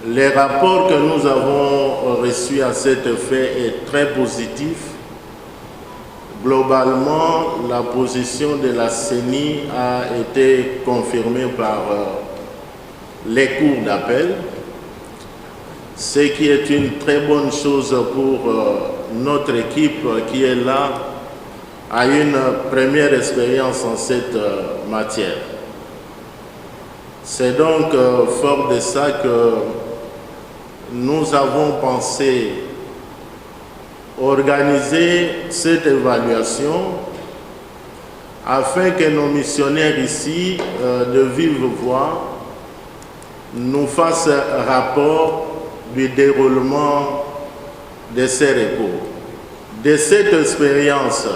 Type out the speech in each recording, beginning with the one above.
Les rapports que nous avons reçus à cet effet est très positif. Globalement, la position de la CENI a été confirmée par les cours d'appel, ce qui est une très bonne chose pour notre équipe qui est là à une première expérience en cette matière. C'est donc fort de ça que nous avons pensé organiser cette évaluation afin que nos missionnaires ici, de vive voix, nous fassent rapport du déroulement de ces recours. De cette expérience,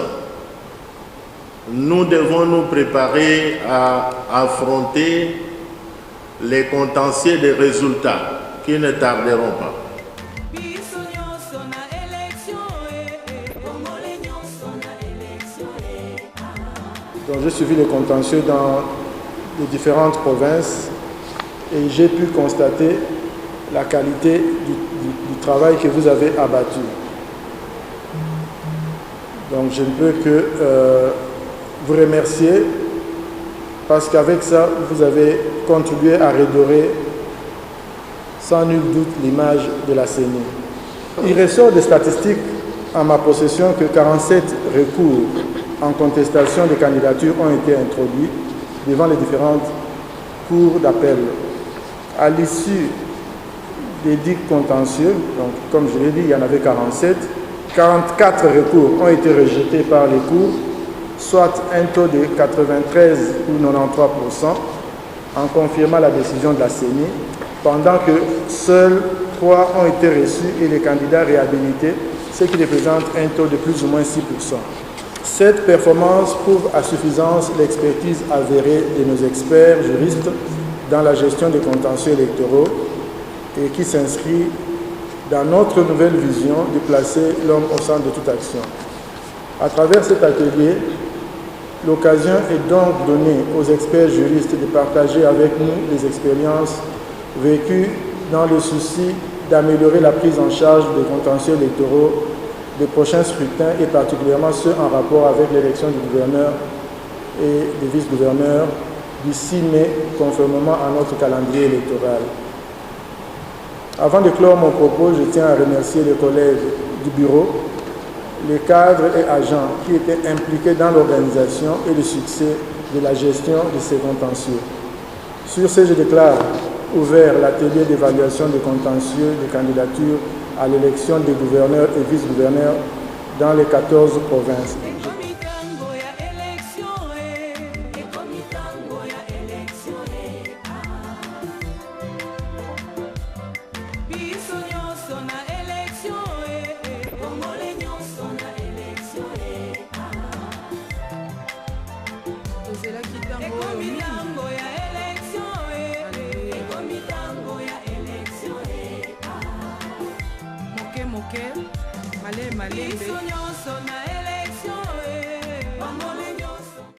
nous devons nous préparer à affronter les contentieux des résultats qui ne tarderont pas. Donc, j'ai suivi les contentieux dans les différentes provinces et j'ai pu constater la qualité du travail que vous avez abattu. Donc je ne peux que vous remercier parce qu'avec ça, vous avez contribué à redorer sans nul doute l'image de la CENI. Il ressort des statistiques en ma possession que 47 recours en contestation des candidatures ont été introduits devant les différentes cours d'appel. À l'issue des dits contentieux, donc comme je l'ai dit, il y en avait 47, 44 recours ont été rejetés par les cours, soit un taux de 93 ou 93%, en confirmant la décision de la CENI, pendant que seuls 3 ont été reçus et les candidats réhabilités, ce qui représente un taux de plus ou moins 6%. Cette performance prouve à suffisance l'expertise avérée de nos experts juristes dans la gestion des contentieux électoraux et qui s'inscrit dans notre nouvelle vision de placer l'homme au centre de toute action. À travers cet atelier, l'occasion est donc donnée aux experts juristes de partager avec nous les expériences vécues dans le souci d'améliorer la prise en charge des contentieux électoraux des prochains scrutins et particulièrement ceux en rapport avec l'élection du gouverneur et des vice-gouverneurs du 6 mai, conformément à notre calendrier électoral. Avant de clore mon propos, je tiens à remercier les collègues du bureau, les cadres et agents qui étaient impliqués dans l'organisation et le succès de la gestion de ces contentieux. Sur ce, je déclare ouvert l'atelier d'évaluation des contentieux des candidatures à l'élection des gouverneurs et vice-gouverneurs dans les 14 provinces. Malé, malé,